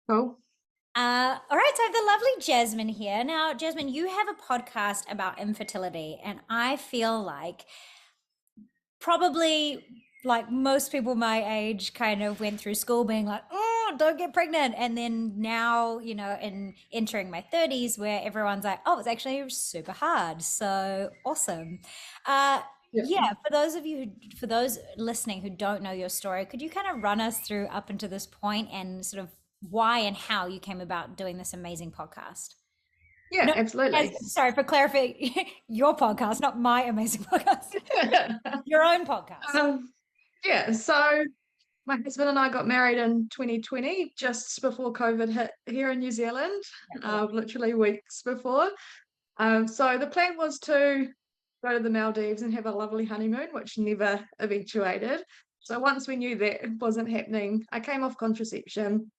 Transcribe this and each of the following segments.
Cool. All right, so I have the lovely Jasmyn here. Now, Jasmyn, you have a podcast about infertility, and I feel like probably like most people my age kind of went through school being like, oh, don't get pregnant. And then now, in entering my 30s, where everyone's like, oh, it's actually super hard. So awesome. Uh, Yeah. yeah, for those listening who don't know your story, could you kind of run us through up until this point and sort of why and how you came about doing this amazing podcast? Yeah, No, absolutely. sorry for clarifying, your podcast, not my amazing podcast, your own podcast. um, yeah, so my husband and I got married in 2020, just before COVID hit here in New Zealand, Yeah. literally weeks before. So the plan was to go to the Maldives and have a lovely honeymoon, which never eventuated. So once we knew that wasn't happening, I came off contraception,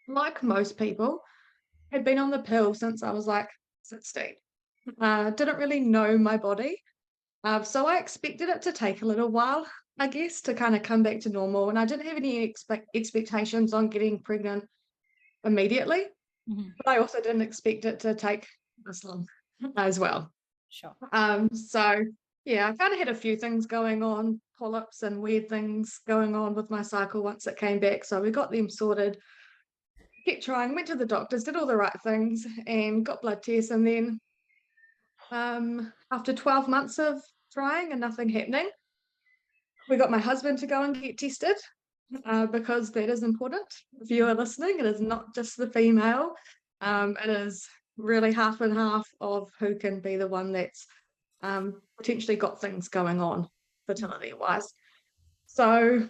like most people, had been on the pill since I was like 16. Didn't really know my body. So I expected it to take a little while, I guess, to kind of come back to normal. And I didn't have any expectations on getting pregnant immediately, Mhm. but I also didn't expect it to take this long as well. Sure. So yeah, I kind of had a few things going on, polyps and weird things going on with my cycle once it came back. So we got them sorted, kept trying, went to the doctors, did all the right things, and got blood tests. And then after 12 months of trying and nothing happening, we got my husband to go and get tested because that is important. If you are listening, it is not just the female. It is really half and half of who can be the one that's potentially got things going on fertility wise. So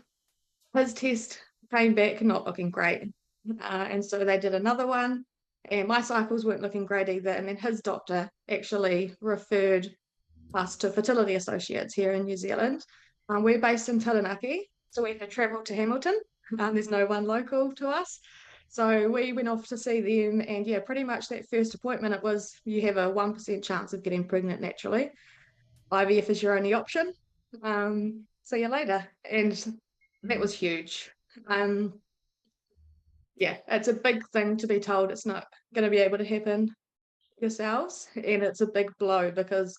his test came back not looking great. And so they did another one, and my cycles weren't looking great either. And then his doctor actually referred us to Fertility Associates here in New Zealand. We're based in Taranaki, so we had to travel to Hamilton. There's no one local to us. So we went off to see them, and yeah, pretty much that first appointment, it was you have a 1% chance of getting pregnant naturally. IVF is your only option. See you later. And that Mhm. was huge. Um, yeah, it's a big thing to be told it's not going to be able to happen yourselves. And it's a big blow because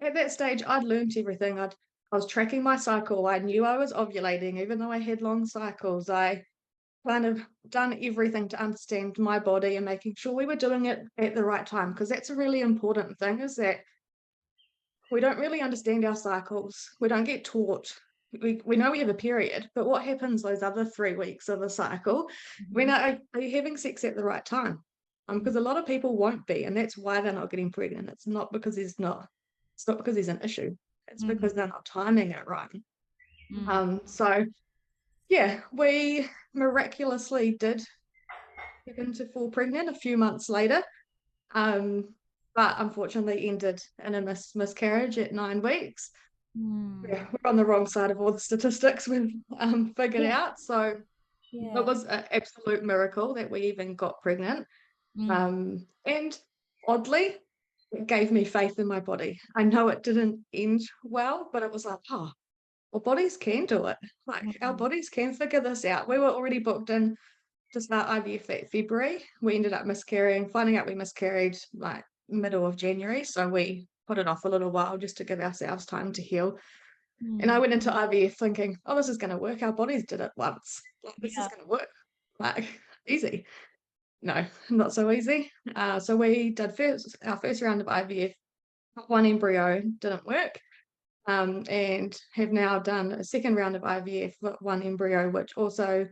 at that stage, I'd learned everything. I was tracking my cycle. I knew I was ovulating, even though I had long cycles. I kind of done everything to understand my body and making sure we were doing it at the right time. Because that's a really important thing is that we don't really understand our cycles. We don't get taught. We know we have a period, but what happens those other 3 weeks of the cycle? We Mhm. know, are you having sex at the right time? Because a lot of people won't be, and that's why they're not getting pregnant. It's not because there's an issue. It's because Mhm. they're not timing it right. Mhm. So yeah, we miraculously did happen to fall pregnant a few months later. Um, but unfortunately ended in a miscarriage at 9 weeks. Yeah, Mm. we're on the wrong side of all the statistics we've figured Yeah. out. So it Yeah. was an absolute miracle that we even got pregnant. Mm. And oddly, it gave me faith in my body. I know it didn't end well, but it was like, oh, our bodies can do it. Like our Mm. bodies can figure this out. We were already booked in to start IVF that February. We ended up miscarrying, finding out we miscarried like middle of January. So we put it off a little while just to give ourselves time to heal. And I Mm. went into IVF thinking, oh, this is going to work. Our bodies did it once. Like, this is Yeah. going to work. Like, easy. No, not so easy. So we did our first round of IVF. One embryo didn't work. And have now done a second round of IVF with one embryo, which also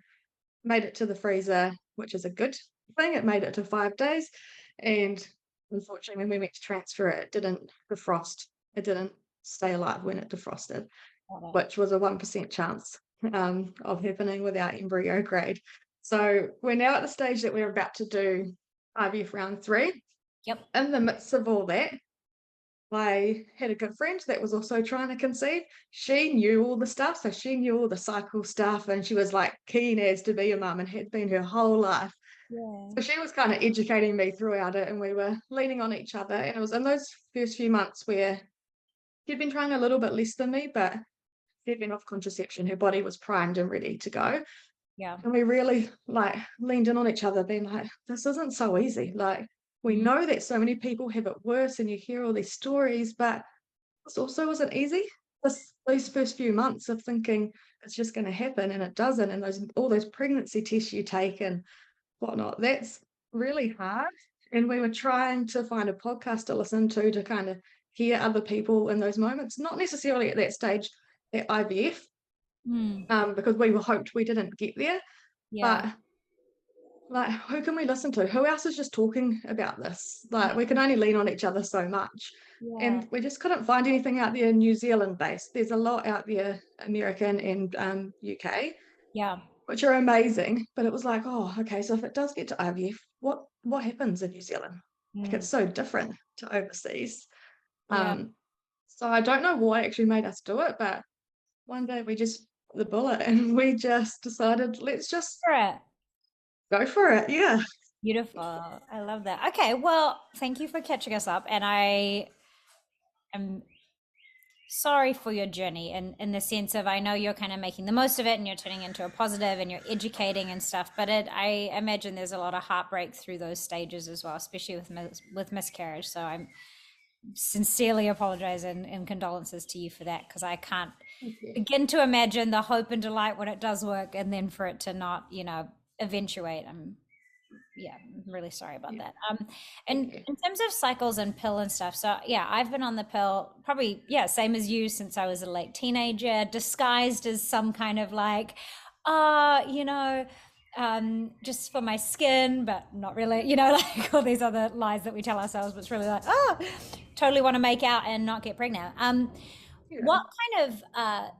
made it to the freezer, which is a good thing. It made it to 5 days. And unfortunately, when we went to transfer it, it didn't defrost. It didn't stay alive when it defrosted, Got it. which was a 1% chance of happening with our embryo grade. So we're now at the stage that we're about to do IVF round 3. Yep. In the midst of all that, I had a good friend that was also trying to conceive. She knew all the stuff, so she knew all the cycle stuff, and she was like keen as to be a mum and had been her whole life. Yeah. So she was kind of educating me throughout it, and we were leaning on each other. And it was in those first few months where she'd been trying a little bit less than me, but she'd been off contraception. Her body was primed and ready to go. Yeah. And we really like leaned in on each other, being like, this isn't so easy. Like, we Mm. know that so many people have it worse, and you hear all these stories, but this also wasn't easy. Those first few months of thinking it's just going to happen and it doesn't, and all those pregnancy tests you take and whatnot, that's really hard. And we were trying to find a podcast to listen to kind of hear other people in those moments, not necessarily at that stage at IVF, Mm. because we were hoped we didn't get there. Yeah. But like, who can we listen to? Who else is just talking about this? Like, we Yeah. can only lean on each other so much. Yeah. And we just couldn't find anything out there New Zealand based. There's a lot out there, American and UK, Yeah. which are amazing. But it was like, oh, okay, so if it does get to IVF, what happens in New Zealand? Like, Mm. it's so different to overseas. Yeah. So I don't know what actually made us do it, but one day we just bit the bullet and we just decided, let's just For it. go for it. Yeah. Beautiful. I love that. Okay, well, thank you for catching us up. And I am sorry for your journey in the sense of, I know you're kind of making the most of it and you're turning into a positive and you're educating and stuff, but I imagine there's a lot of heartbreak through those stages as well, especially with miscarriage. So I'm sincerely apologize and condolences to you for that, because I can't begin to imagine the hope and delight when it does work, and then for it to not, eventuate. I'm really sorry about that. And in terms of cycles and pill and stuff, so yeah, I've been on the pill probably, yeah, same as you, since I was a late teenager, disguised as some kind of like, you know, just for my skin, but not really, like all these other lies that we tell ourselves, but it's really like, totally want to make out and not get pregnant. What kind of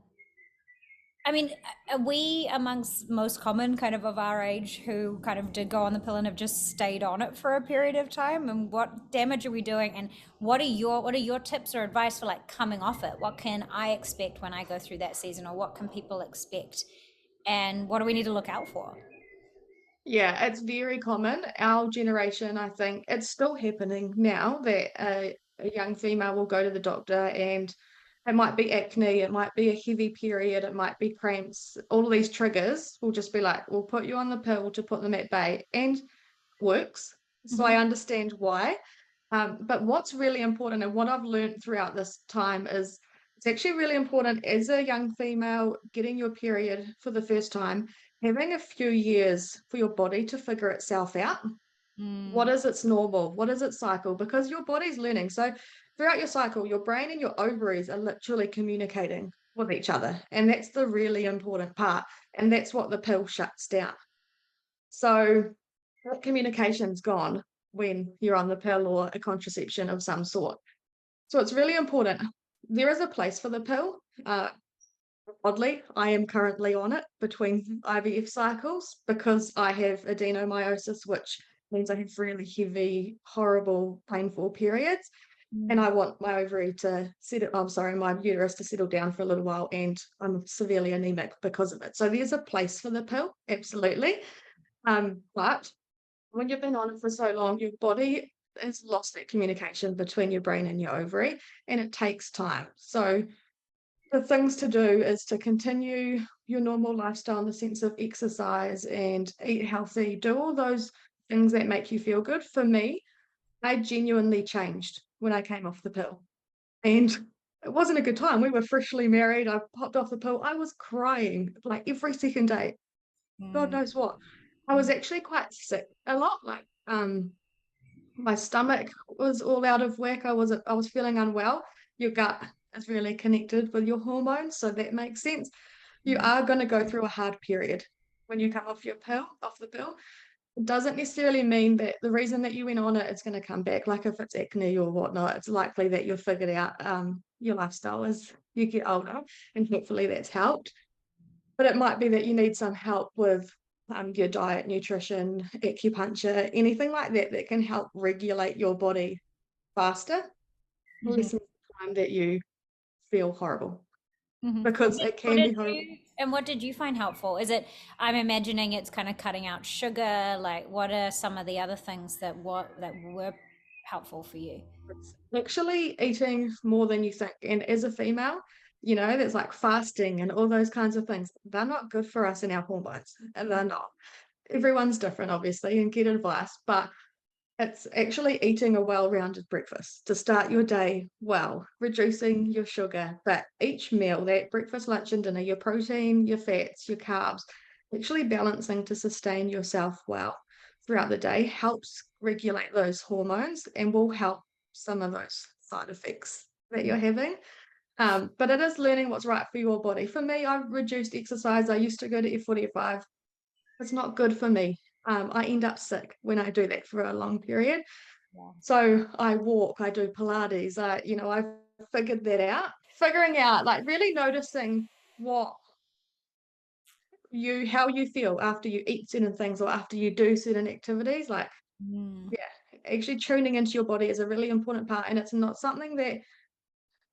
I mean, are we amongst most common kind of our age who kind of did go on the pill and have just stayed on it for a period of time? And what damage are we doing? And what are your tips or advice for like coming off it? What can I expect when I go through that season, or what can people expect? And what do we need to look out for? Yeah, it's very common. Our generation, I think, it's still happening now that a young female will go to the doctor and it might be acne, it might be a heavy period, it might be cramps. All of these triggers will just be like, we'll put you on the pill to put them at bay, and works. So I Mm-hmm. understand why. But what's really important, and what I've learned throughout this time, is it's actually really important as a young female getting your period for the first time, having a few years for your body to figure itself out. What Mm. is its normal? What is its cycle? Because your body's learning. So throughout your cycle, your brain and your ovaries are literally communicating with each other. And that's the really important part. And that's what the pill shuts down. So that communication's gone when you're on the pill or a contraception of some sort. So it's really important. There is a place for the pill. Oddly, I am currently on it between IVF cycles because I have adenomyosis, which means I have really heavy, horrible, painful periods. And Mm. I want my ovary to settle, I'm sorry, my uterus to settle down for a little while, and I'm severely anemic because of it. So there's a place for the pill, absolutely. But when you've been on it for so long, your body has lost that communication between your brain and your ovary, and it takes time. So the things to do is to continue your normal lifestyle in the sense of exercise and eat healthy, do all those things that make you feel good. For me, I genuinely changed when I came off the pill. And it wasn't a good time. We were freshly married. I popped off the pill. I was crying like every second day. God Mm. knows what. I was actually quite sick a lot. Like my stomach was all out of whack. I was feeling unwell. Your gut is really connected with your hormones, so that makes sense. You Mm. are going to go through a hard period when you come off the pill. It doesn't necessarily mean that the reason that you went on it, it's going to come back. Like if it's acne or whatnot, it's likely that you've figured out your lifestyle as you get older, and hopefully that's helped. But it might be that you need some help with your diet, nutrition, acupuncture, anything like that that can help regulate your body faster, Mhm. lessen the time that you feel horrible, Mhm. because it What can be did horrible. you and what did you find helpful? Is it, I'm imagining it's kind of cutting out sugar, like what are some of the other things that were helpful for you? It's actually eating more than you think. And as a female, there's like fasting and all those kinds of things. They're not good for us and our hormones, and they're not. Everyone's different, obviously, and get advice, but it's actually eating a well-rounded breakfast to start your day well, reducing your sugar, but each meal, that breakfast, lunch, and dinner, your protein, your fats, your carbs, actually balancing to sustain yourself well throughout the day helps regulate those hormones and will help some of those side effects that you're having. But it is learning what's right for your body. For me, I've reduced exercise. I used to go to F45. It's not good for me. I end up sick when I do that for a long period. Yeah. So I walk, I do Pilates. I've figured that out. Figuring out, like really noticing how you feel after you eat certain things or after you do certain activities. Like, Mm. yeah, actually tuning into your body is a really important part, and it's not something that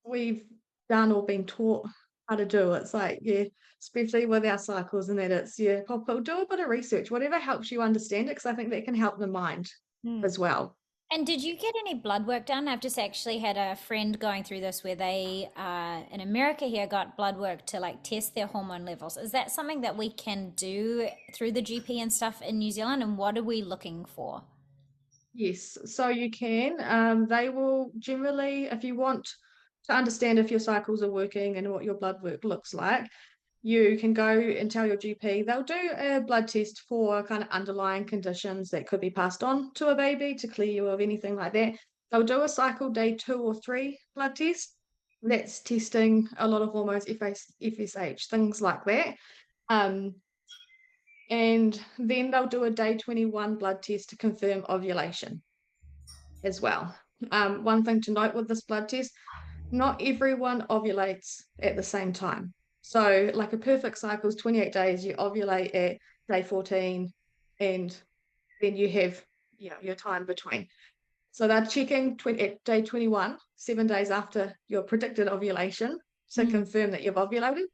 we've done or been taught how to do. It's like, yeah, especially with our cycles and that, it's, yeah, do a bit of research, whatever helps you understand it, because I think that can help the mind Mm. as well. And did you get any blood work done? I've just actually had a friend going through this where they, in America here, got blood work to like test their hormone levels. Is that something that we can do through the GP and stuff in New Zealand? And what are we looking for? Yes, so you can. They will generally, if you want to understand if your cycles are working and what your blood work looks like, you can go and tell your GP. They'll do a blood test for kind of underlying conditions that could be passed on to a baby to clear you of anything like that. They'll do a cycle day 2 or 3 blood test. That's testing a lot of hormones, FSH, things like that. Um, and then they'll do a day 21 blood test to confirm ovulation as well. One thing to note with this blood test, not everyone ovulates at the same time. So, like a perfect cycle is 28 days, you ovulate at day 14, and then you have your time between. So they're checking at day 21, 7 days after your predicted ovulation, to Mm. confirm that you've ovulated.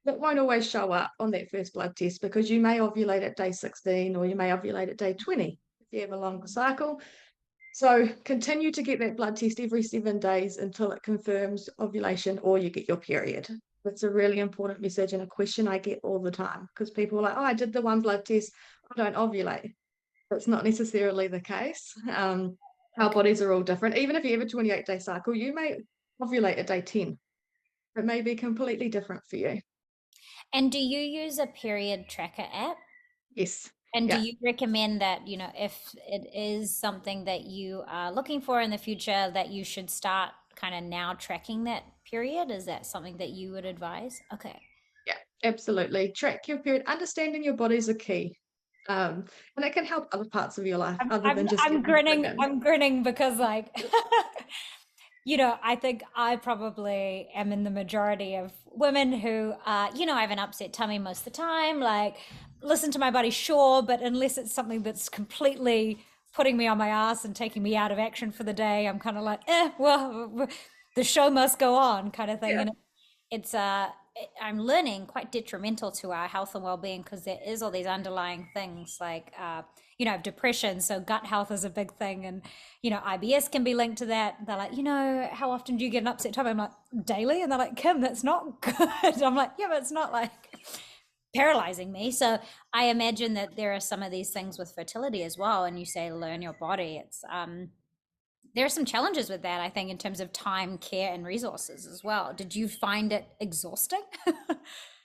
That won't always show up on that first blood test because you may ovulate at day 16 or you may ovulate at day 20 if you have a longer cycle. So continue to get that blood test every 7 days until it confirms ovulation or you get your period. That's a really important message and a question I get all the time because people are like, oh, I did the one blood test, I don't ovulate. That's not necessarily the case. Our Okay. bodies are all different. Even if you have a 28-day cycle, you may ovulate at day 10. It may be completely different for you. And do you use a period tracker app? Yes. And do Yeah. you recommend that, if it is something that you are looking for in the future, that you should start kind of now tracking that period? Is that something that you would advise? Okay. Yeah, absolutely. Track your period. Understanding your body is a key. And it can help other parts of your life I'm other I'm than just I'm getting grinning. pregnant. I'm grinning because like I think I probably am in the majority of women who have an upset tummy most of the time, like listen to my body, sure, but unless it's something that's completely putting me on my ass and taking me out of action for the day, I'm kind of like, well, the show must go on kind of thing. Yeah. And it's I'm learning quite detrimental to our health and well-being because there is all these underlying things like depression, so gut health is a big thing, and IBS can be linked to that. They're like, how often do you get an upset tummy? I'm like, daily. And they're like, Kim, that's not good. I'm like, yeah, but it's not like paralyzing me. So I imagine that there are some of these things with fertility as well, and you say learn your body. It's there are some challenges with that, I think, in terms of time, care, and resources as well. Did you find it exhausting?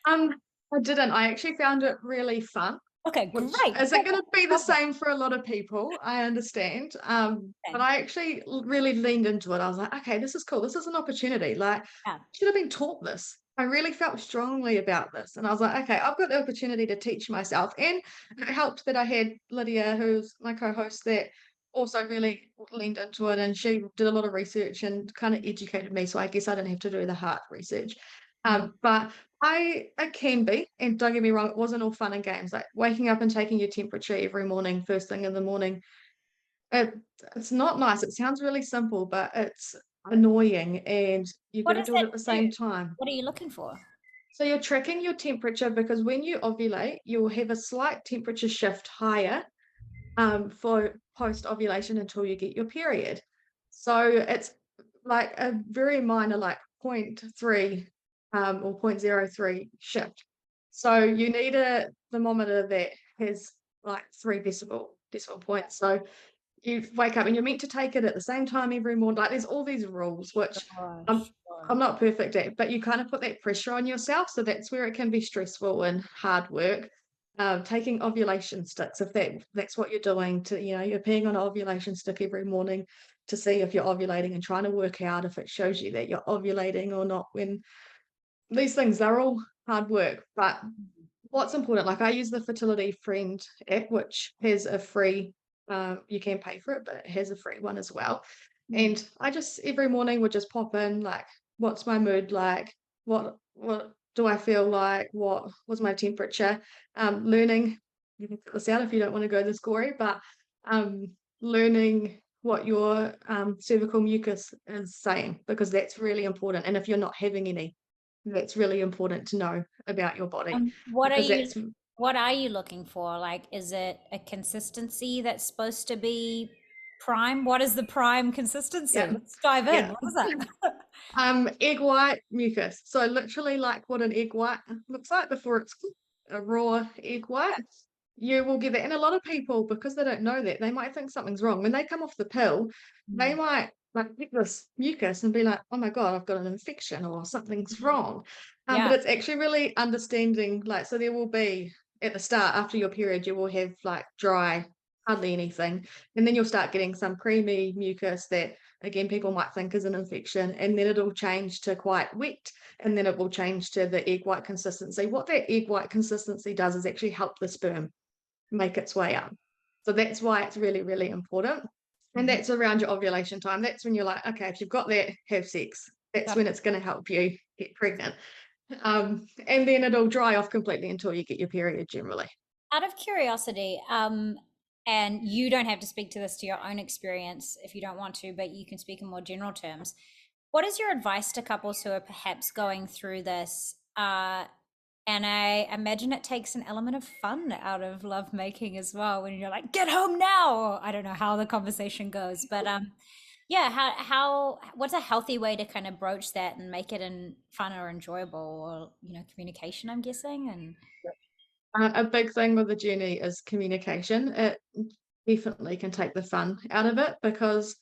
Um, I didn't. I actually found it really fun, Okay, which great. isn't going to be the Love that. same for a lot of people. I understand. But Okay. I actually really leaned into it. I was like, okay, this is cool. This is an opportunity. Like, I Yeah. should have been taught this. I really felt strongly about this. And I was like, okay, I've got the opportunity to teach myself. And it helped that I had Lydia, who's my co-host, that also really leaned into it. And she did a lot of research and kind of educated me. So I guess I didn't have to do the hard research. Mm. But it can be, and don't get me wrong, it wasn't all fun and games. Like waking up and taking your temperature every morning, first thing in the morning, it, it's not nice. It sounds really simple, but it's annoying, and you've got What to does do it that at the do? same time. What are you looking for? So you're tracking your temperature because when you ovulate, you'll have a slight temperature shift higher for post ovulation until you get your period. So it's like a very minor, like 0.3 or 0.03 shift. So you need a thermometer that has like 3 decimal points. So you wake up and you're meant to take it at the same time every morning. Like there's all these rules, which I'm Gosh. I'm not perfect at, but you kind of put that pressure on yourself. So that's where it can be stressful and hard work. Taking ovulation sticks, if that's what you're doing, to you're peeing on an ovulation stick every morning to see if you're ovulating and trying to work out if it shows you that you're ovulating or not. When these things, they're all hard work, but what's important, like I use the Fertility Friend app, which has a free, you can pay for it, but it has a free one as well. Mm. And I just every morning would just pop in, like, what's my mood like? What do I feel like? What was my temperature? Learning, you can put this out if you don't want to go this gory, but um, learning what your cervical mucus is saying, because that's really important. And if you're not having any, that's really important to know about your body, What are because you that's what are you looking for? Like, is it a consistency that's supposed to be prime? What is the prime consistency? yeah, Let's dive in. yeah. What is that? Egg white mucus. So literally like what an egg white looks like before it's a raw egg white. You will get that. And a lot of people, because they don't know that, they might think something's wrong. When they come off the pill, they Mm. might like get this mucus and be like, oh my God, I've got an infection or something's Mhm. wrong. But Yeah. it's actually really understanding, like, so there will be at the start, after your period, you will have like dry, hardly anything. And then you'll start getting some creamy mucus that again people might think is an infection, and then it'll change to quite wet, and then it will change to the egg white consistency. What that egg white consistency does is actually help the sperm make its way up. So that's why it's really, really important. And Mhm. that's around your ovulation time. That's when you're like, okay, if you've got that, have sex. That's Got when it's going to help you get pregnant. And then it'll dry off completely until you get your period generally. Out of curiosity, and you don't have to speak to this to your own experience if you don't want to, but you can speak in more general terms. What is your advice to couples who are perhaps going through this? And I imagine it takes an element of fun out of lovemaking as well when you're like, get home now. I don't know how the conversation goes, but yeah, what's a healthy way to kind of broach that and make it fun or enjoyable, or communication, I'm guessing. And A big thing with the journey is communication. It definitely can take the fun out of it, because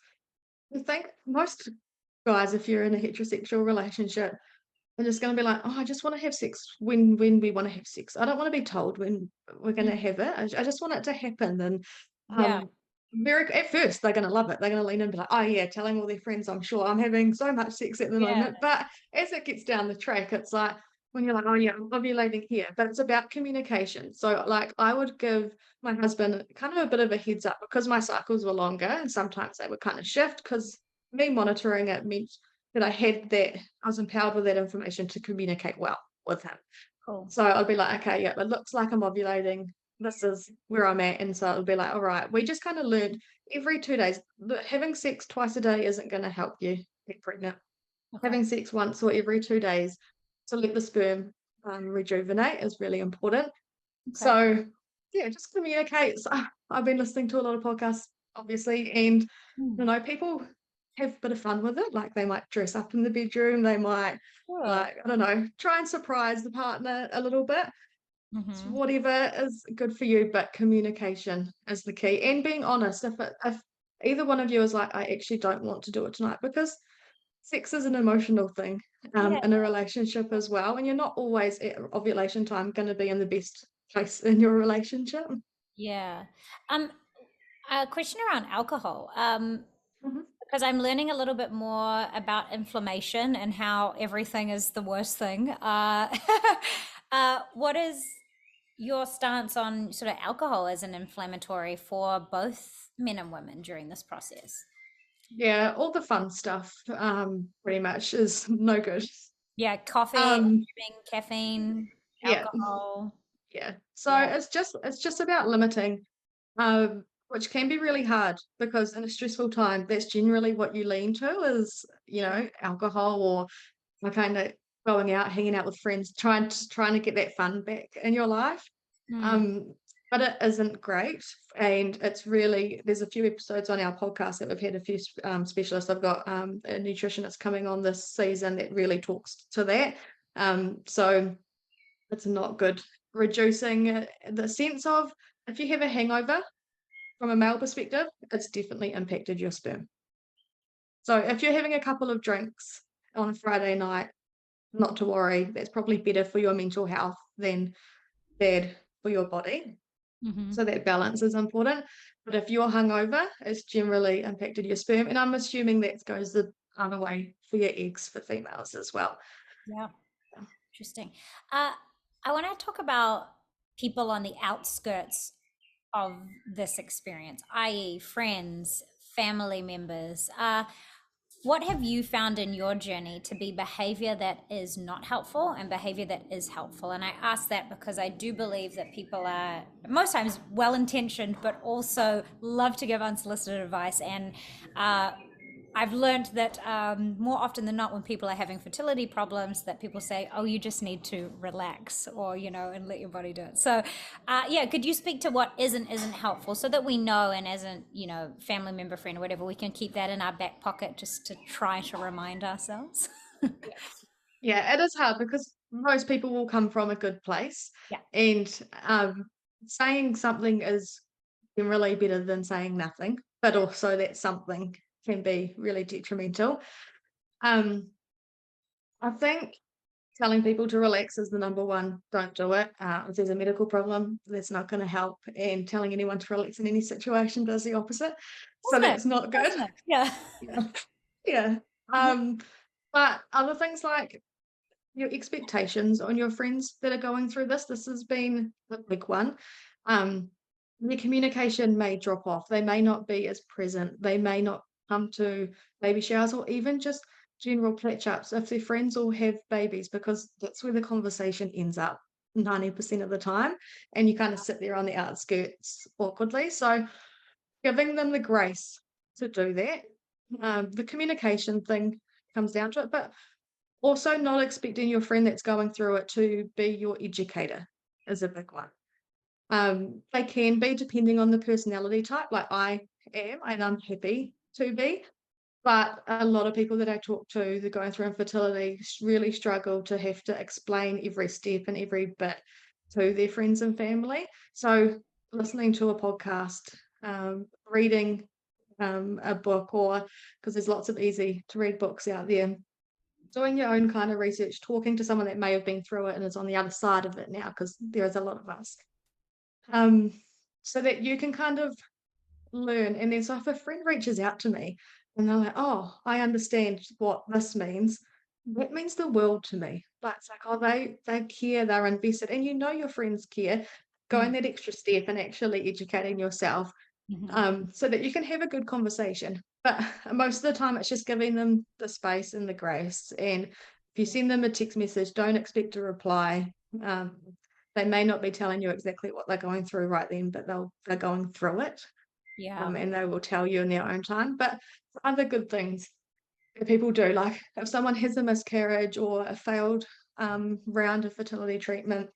I think most guys, if you're in a heterosexual relationship, are just going to be like, oh, I just want to have sex when we want to have sex. I don't want to be told when we're going to Mm. have it. I just want it to happen. And Yeah, very at first they're going to love it. They're going to lean in and be like, oh yeah, telling all their friends, I'm sure I'm having so much sex at the yeah, moment. But as it gets down the track, it's like when you're like, oh yeah, I'm ovulating here. But it's about communication. So like I would give my husband kind of a bit of a heads up, because my cycles were longer and sometimes they would kind of shift, because me monitoring it meant that I was empowered with that information to communicate well with him. cool. So I'd be like, okay, yeah, it looks like I'm ovulating. This is where I'm at. And so it'll be like, all right, we just kind of learned every 2 days, having sex twice a day isn't going to help you get pregnant. Okay. Having sex once or every 2 days to let the sperm rejuvenate is really important. Okay. So yeah, just communicate. So, I've been listening to a lot of podcasts, obviously, and Mm. people have a bit of fun with it. Like they might dress up in the bedroom, they might Sure. like, I don't know, try and surprise the partner a little bit. It's Hmm. whatever is good for you, but communication is the key. And being honest, if either one of you is like, I actually don't want to do it tonight, because sex is an emotional thing Yeah. in a relationship as well. And you're not always at ovulation time going to be in the best place in your relationship. Yeah. Um, a question around alcohol. Mhm. Because I'm learning a little bit more about inflammation and how everything is the worst thing. What is your stance on sort of alcohol as an inflammatory for both men and women during this process? Yeah, all the fun stuff pretty much is no good. Yeah, coffee, I'm Um, assuming caffeine, yeah, alcohol. yeah. So Yeah. it's just about limiting, which can be really hard, because in a stressful time, that's generally what you lean to is, alcohol, or kind of going out, hanging out with friends, trying to get that fun back in your life. Mm. Um, but it isn't great, and it's really there's a few episodes on our podcast that we've had a few specialists. I've got a nutritionist coming on this season that really talks to that. So it's not good. Reducing the sense of, if you have a hangover from a male perspective, it's definitely impacted your sperm. So if you're having a couple of drinks on a Friday night, not to worry, that's probably better for your mental health than bad for your body. Mm-hmm. So that balance is important. But if you're hungover, it's generally impacted your sperm. And I'm assuming that goes the other way for your eggs for females as well. Yeah. Interesting. I want to talk about people on the outskirts of this experience, i.e., friends, family members. What have you found in your journey to be behavior that is not helpful and behavior that is helpful? And I ask that because I do believe that people are most times well intentioned, but also love to give unsolicited advice. And I've learned that more often than not, when people are having fertility problems, that people say, "Oh, you just need to relax," or and let your body do it. So, yeah, could you speak to what isn't helpful, so that we know, and as a family member, friend, or whatever, we can keep that in our back pocket just to try to remind ourselves. Yeah, it is hard because most people will come from a good place, Yeah. and saying something is generally better than saying nothing, but also that something can be really detrimental. Um, I think telling people to relax is the number one. Don't do it. If there's a medical problem, that's not going to help. And telling anyone to relax in any situation does the opposite. So Isn't it? that's not good. Isn't it? Yeah. Yeah. Yeah. But other things like your expectations on your friends that are going through this has been the big one. Their communication may drop off. They may not be as present. They may not come to baby showers or even just general catch ups if their friends all have babies, because that's where the conversation ends up 90% of the time. And you kind of sit there on the outskirts awkwardly. So giving them the grace to do that. The communication thing comes down to it, but also not expecting your friend that's going through it to be your educator is a big one. They can be, depending on the personality type, like I am, and I'm happy to be. But a lot of people that I talk to that are going through infertility really struggle to have to explain every step and every bit to their friends and family. So listening to a podcast, reading a book, or because there's lots of easy to read books out there, doing your own kind of research, talking to someone that may have been through it and is on the other side of it now, because there is a lot of us, um, so that you can kind of learn. And then, so if a friend reaches out to me and they're like, "Oh, I understand what this means," that means the world to me. But it's like, oh, they care, they're invested, and your friends care. Going that extra step and actually educating yourself, so that you can have a good conversation. But most of the time, it's just giving them the space and the grace. And if you send them a text message, don't expect a reply. They may not be telling you exactly what they're going through right then, but they're going through it, Yeah. and they will tell you in their own time. But other good things that people do, like if someone has a miscarriage or a failed round of fertility treatment,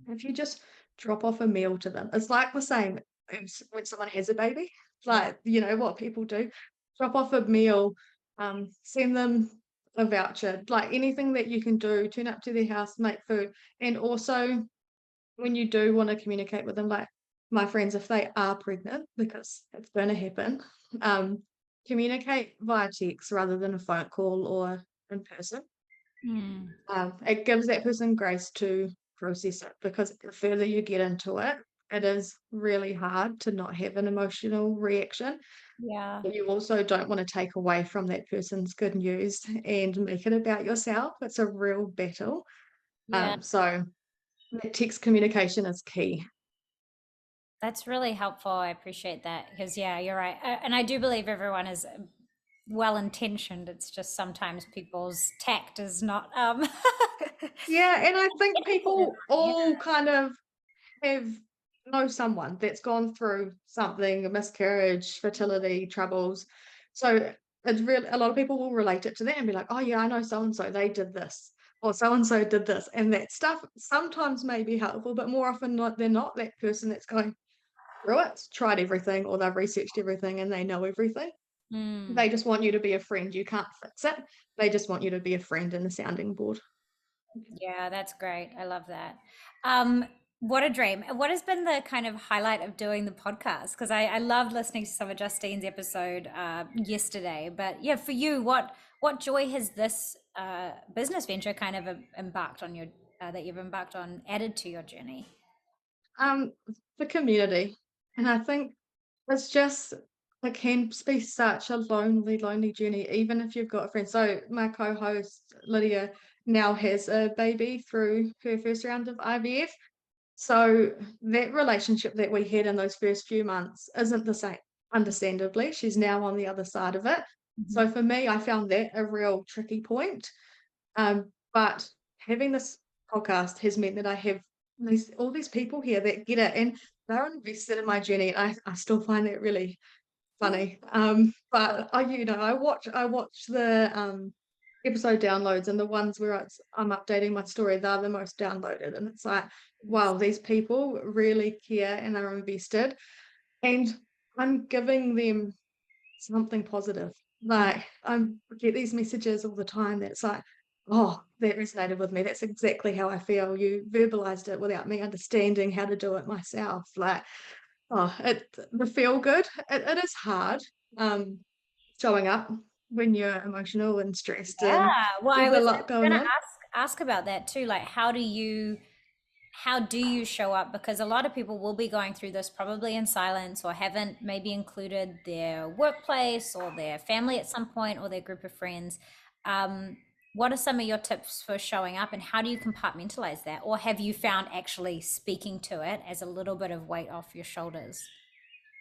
if you just drop off a meal to them, it's like the same as when someone has a baby, like, what people do, drop off a meal, send them a voucher, like anything that you can do, turn up to their house, make food. And also, when you do want to communicate with them, like my friends, if they are pregnant, because it's going to happen, communicate via text rather than a phone call or in person. It gives that person grace to process it, because the further you get into it, it is really hard to not have an emotional reaction. Yeah. But you also don't want to take away from that person's good news and make it about yourself. It's a real battle. Yeah. So that text communication is key. That's really helpful. I appreciate that, because yeah, you're right. And I do believe everyone is well intentioned. It's just sometimes people's tact is not Yeah, and I think Yeah. people all kind of have know someone that's gone through something, a miscarriage, fertility troubles. So it's really, a lot of people will relate it to that and be like, "Oh yeah, I know so and so, they did this, or so and so did this," and that stuff sometimes may be helpful, but more often not, they're not that person that's going through it, tried everything, or they've researched everything and they know everything. Mm. They just want you to be a friend. You can't fix it. They just want you to be a friend and a sounding board. Yeah, that's great. I love that. Um, what a dream. What has been the kind of highlight of doing the podcast? Because I loved listening to some of Justine's episode yesterday. But yeah, for you, what joy has this business venture kind of embarked on your that you've embarked on added to your journey? Um, the community. And I think it's just it can be such a lonely, lonely journey, even if you've got a friend. So my co-host Lydia now has a baby through her first round of IVF. So that relationship that we had in those first few months isn't the same, understandably. She's now on the other side of it. Mhm. So for me, I found that a real tricky point. But having this podcast has meant that I have all these people here that get it and they're invested in my journey. And I still find that really funny. But I watch the episode downloads, and the ones where I'm updating my story, they're the most downloaded. And it's like, wow, these people really care and are invested. And I'm giving them something positive. Like I get these messages all the time that's like, oh, that resonated with me. That's exactly how I feel. You verbalized it without me understanding how to do it myself. Like, oh, the feel good. It is hard showing up when you're emotional and stressed Yeah. and Well, there's a I lot was going gonna on. ask about that too. Like, how do you show up? Because a lot of people will be going through this probably in silence or haven't maybe included their workplace or their family at some point or their group of friends. Um, what are some of your tips for showing up and how do you compartmentalize that? Or have you found actually speaking to it as a little bit of weight off your shoulders?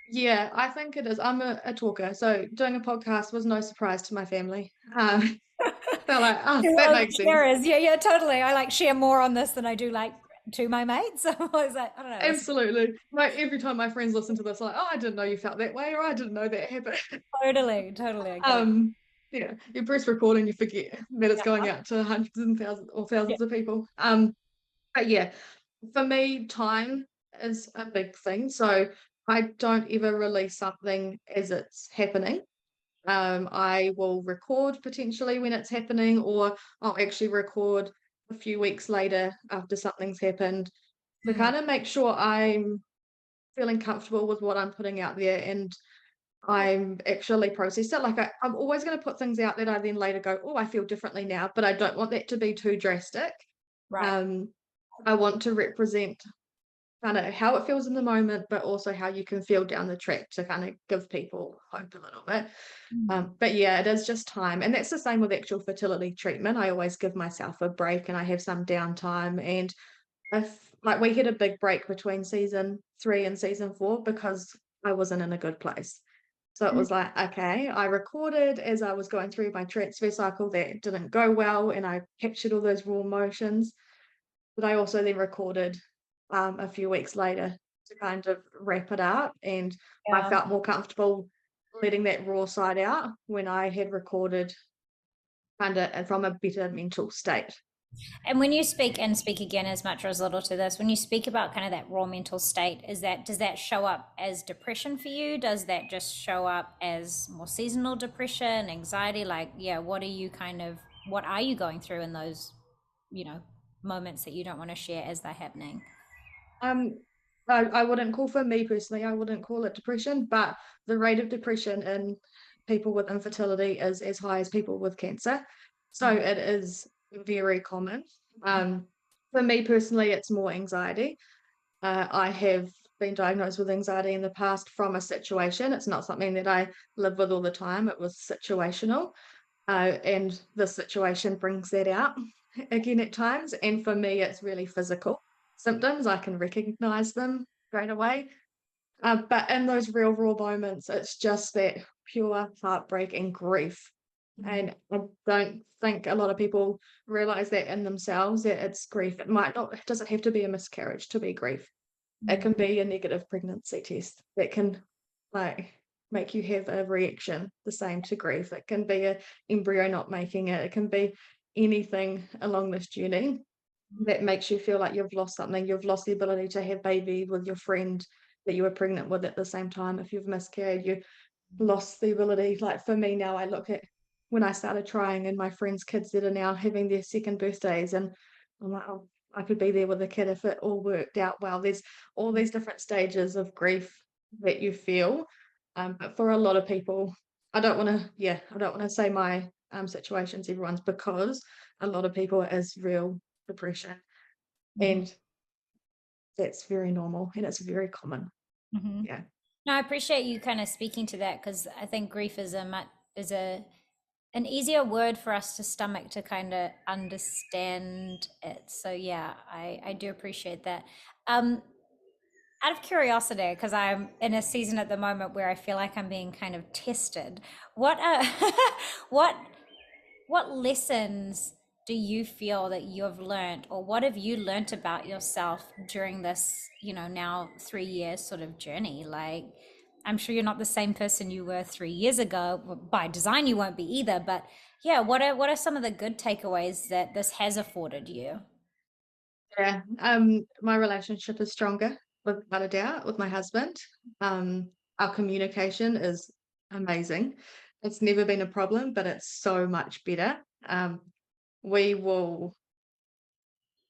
Yeah, I think it is. I'm a talker, so doing a podcast was no surprise to my family. They're like, oh, Two that over makes sense. sharers. Yeah, yeah, totally. I like share more on this than I do like to my mates. So I was like, I don't know, this Absolutely. Like every time my friends listen to this, like, oh, I didn't know you felt that way, or I didn't know that happened. totally, I get it. Um, yeah, you press record and you forget that it's Yeah. going out to hundreds and thousands or Yeah. thousands of people. But yeah, for me, time is a big thing. So I don't ever release something as it's happening. I will record potentially when it's happening, or I'll actually record a few weeks later after something's happened to Mm, kind of make sure I'm feeling comfortable with what I'm putting out there and I'm actually processed it. Like I'm always going to put things out that I then later go, oh, I feel differently now, but I don't want that to be too drastic. right. Um, I want to represent kind of how it feels in the moment, but also how you can feel down the track to kind of give people hope a little bit. Mm. But yeah, it is just time. And that's the same with actual fertility treatment. I always give myself a break and I have some downtime. And if like we had a big break between season 3 and season 4 because I wasn't in a good place. So it Mm. was like, okay, I recorded as I was going through my transfer cycle that didn't go well, and I captured all those raw emotions. But I also then recorded a few weeks later to kind of wrap it up. And I Yeah. felt more comfortable letting that raw side out when I had recorded kind of from a better mental state. And when you speak and speak again as much or as little to this, when you speak about kind of that raw mental state, does that show up as depression for you? Does that just show up as more seasonal depression, anxiety? Like, yeah, what are you going through in those, you know, moments that you don't want to share as they're happening? Um, I wouldn't call for me personally, I wouldn't call it depression, but the rate of depression in people with infertility is as high as people with cancer. So Mm. it is very common. Um, for me personally, it's more anxiety. I have been diagnosed with anxiety in the past from a situation. It's not something that I live with all the time. It was situational. And the situation brings that out again at times. And for me, it's really physical symptoms. I can recognize them straight away. But in those real raw moments, it's just that pure heartbreak and grief. Mm. And I don't think a lot of people realize that in themselves that it's grief. It might not, it doesn't have to be a miscarriage to be grief. It Mm. can be a negative pregnancy test that can like make you have a reaction the same to grief. It can be an embryo not making it. It can be anything along this journey that makes you feel like you've lost something. You've lost the ability to have baby with your friend that you were pregnant with at the same time. If you've miscarried, you lost the ability. Like for me now, I look at when I started trying and my friends' kids that are now having their second birthdays, and I'm like, oh, I could be there with the kid if it all worked out well. There's all these different stages of grief that you feel. But for a lot of people, I don't want to say my situation's everyone's, because a lot of people it is real depression, Mhm. and that's very normal and it's very common. Mhm. Yeah. No, I appreciate you kind of speaking to that, because I think grief is is a an easier word for us to stomach, to kind of understand it. So yeah, I do appreciate that. Um, Out of curiosity, because I'm in a season at the moment where I feel like I'm being kind of tested. What what what lessons do you feel that you've learned, or what have you learnt about yourself during this, now 3 years sort of journey? Like, I'm sure you're not the same person you were 3 years ago. Well, by design, you won't be either. But yeah, what are some of the good takeaways that this has afforded you? Yeah. My relationship is stronger, without a doubt, with my husband. Our communication is amazing. It's never been a problem, but it's so much better. We will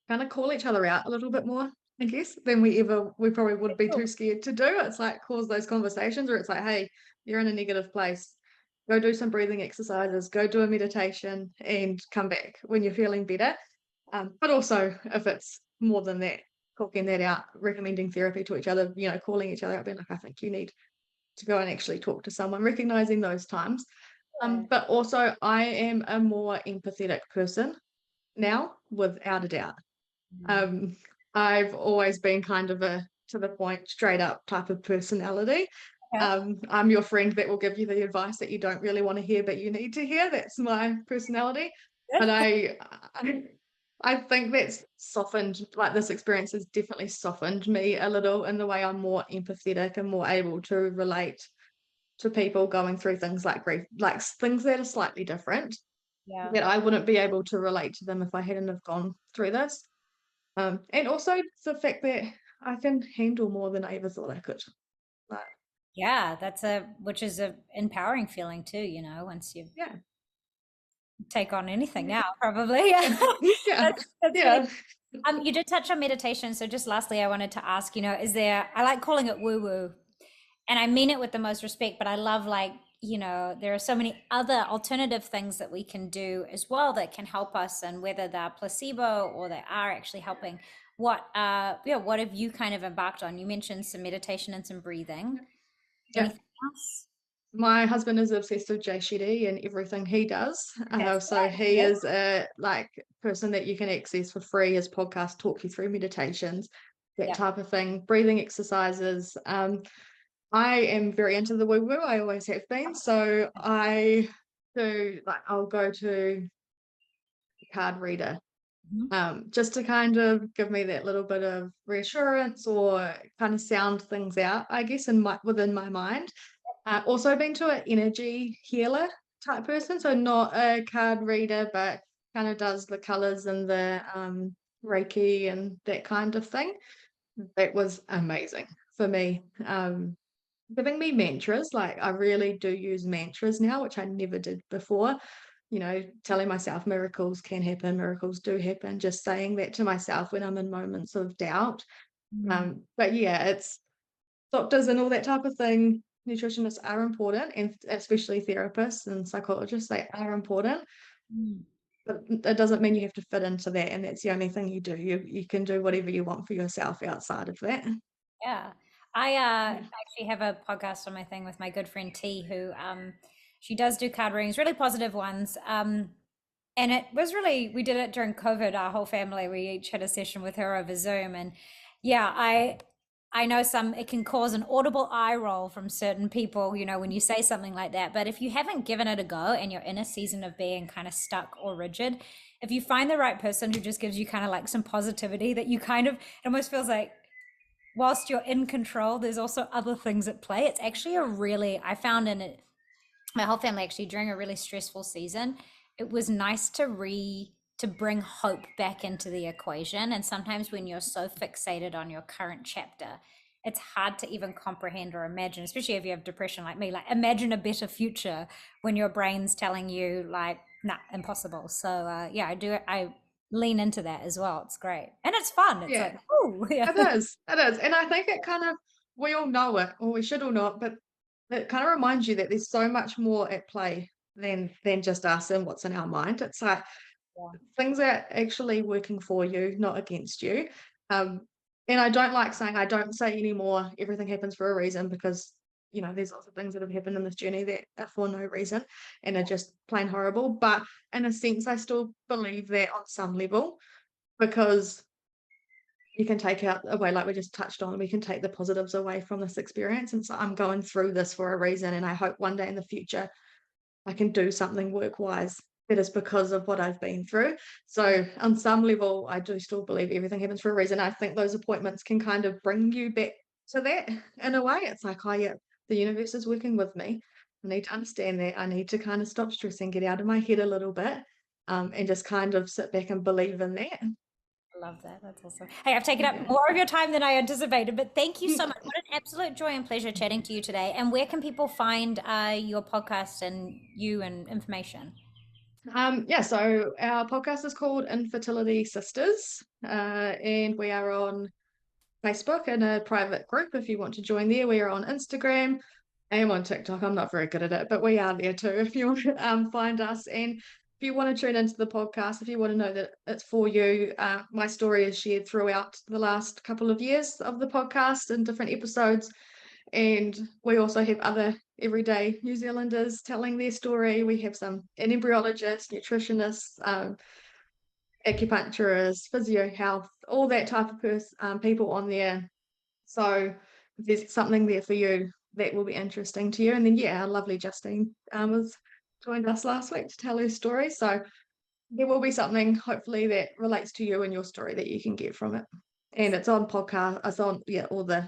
kind of call each other out a little bit more, I guess, than we probably would be too scared to do. It's like cause those conversations where it's like, hey, you're in a negative place. Go do some breathing exercises, go do a meditation and come back when you're feeling better. But also if it's more than that, talking that out, recommending therapy to each other, calling each other out, being like, I think you need to go and actually talk to someone, recognizing those times. Yeah. But also I am a more empathetic person now, without a doubt. Mm. Um, I've always been kind of a to the point, straight up type of personality. Okay. I'm your friend that will give you the advice that you don't really want to hear, but you need to hear. That's my personality. But Good. I think that's softened, like this experience has definitely softened me a little in the way I'm more empathetic and more able to relate to people going through things like grief, like things that are slightly different, Yeah. that I wouldn't be able to relate to them if I hadn't have gone through this. And also the fact that I can handle more than I ever thought I could. Like, Yeah, which is a empowering feeling too, once you yeah, take on anything now, probably. Yeah. yeah, That's really yeah, you did touch on meditation. So just lastly, I wanted to ask, I like calling it woo woo, and I mean it with the most respect, but I love, like, there are so many other alternative things that we can do as well that can help us, and whether they're placebo or they are actually helping. What have you kind of embarked on? You mentioned some meditation and some breathing. yeah. Anything else? My husband is obsessed with Jay Shetty and everything he does. That's So he good. is a like person that you can access for free. His podcast talk you through meditations, that Yeah. type of thing, breathing exercises. I am very into the woo woo. I always have been. So I do like I'll go to a card reader, Mhm. just to kind of give me that little bit of reassurance or kind of sound things out, I guess, within my mind. Also been to an energy healer type person, so not a card reader, but kind of does the colors and the Reiki and that kind of thing. That was amazing for me. Giving me mantras, like I really do use mantras now, which I never did before. Telling myself miracles can happen, miracles do happen, just saying that to myself when I'm in moments of doubt. Mm. But yeah, it's doctors and all that type of thing. Nutritionists are important, and especially therapists and psychologists, they are important. Mm. But it doesn't mean you have to fit into that, and that's the only thing you do. You can do whatever you want for yourself outside of that. Yeah. I Yeah. actually have a podcast on my thing with my good friend T, who she does do card readings, really positive ones. And it was really, we did it during COVID, our whole family, we each had a session with her over Zoom. And yeah, I know it can cause an audible eye roll from certain people, when you say something like that. But if you haven't given it a go and you're in a season of being kind of stuck or rigid, if you find the right person who just gives you kind of like some positivity, that you kind of, it almost feels like, whilst you're in control, there's also other things at play. It's actually I found in it, my whole family actually, during a really stressful season, it was nice to bring hope back into the equation. And sometimes when you're so fixated on your current chapter, it's hard to even comprehend or imagine, especially if you have depression like me, like imagine a better future when your brain's telling you like, nah, impossible. So yeah, I lean into that as well. It's great. And it's fun. It's Yeah, like, oh, yeah. it is. And I think it kind of, we all know it, or we should all know it, but it kind of reminds you that there's so much more at play than just us and what's in our mind. It's like Yeah. things are actually working for you, not against you. Um, and I don't like saying, I don't say anymore, everything happens for a reason, because, you know, there's lots of things that have happened in this journey that are for no reason and are just plain horrible. But in a sense, I still believe that on some level, because you can take out away, like we just touched on, we can take the positives away from this experience. And so I'm going through this for a reason. And I hope one day in the future I can do something work-wise that is because of what I've been through. So on some level, I do still believe everything happens for a reason. I think those appointments can kind of bring you back to that in a way. It's like, oh yeah, the universe is working with me. I need to understand that. I need to kind of stop stressing, get out of my head a little bit, and just kind of sit back and believe in that. I love that. That's awesome. Hey, I've taken up Yeah. more of your time than I anticipated, but thank you so much. What an absolute joy and pleasure chatting to you today. And where can people find your podcast and you and information? Yeah, so our podcast is called Infertility Sisters, and we are on Facebook in a private group if you want to join there. We are on Instagram. I am on TikTok. I'm not very good at it, but we are there too if you want to find us. And if you want to tune into the podcast, if you want to know that it's for you, my story is shared throughout the last couple of years of the podcast in different episodes. And we also have other everyday New Zealanders telling their story. We have some an embryologist, nutritionists, acupuncturists, physio health, all that type of people on there. So if there's something there for you that will be interesting to you. And then yeah, our lovely Justine was joined us last week to tell her story. So there will be something hopefully that relates to you and your story that you can get from it. And it's on podcast, it's on all the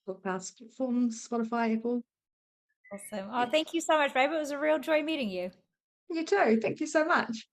podcast platforms, Spotify, Apple. Awesome. Oh, Yeah. thank you so much, babe. It was a real joy meeting you. You too. Thank you so much.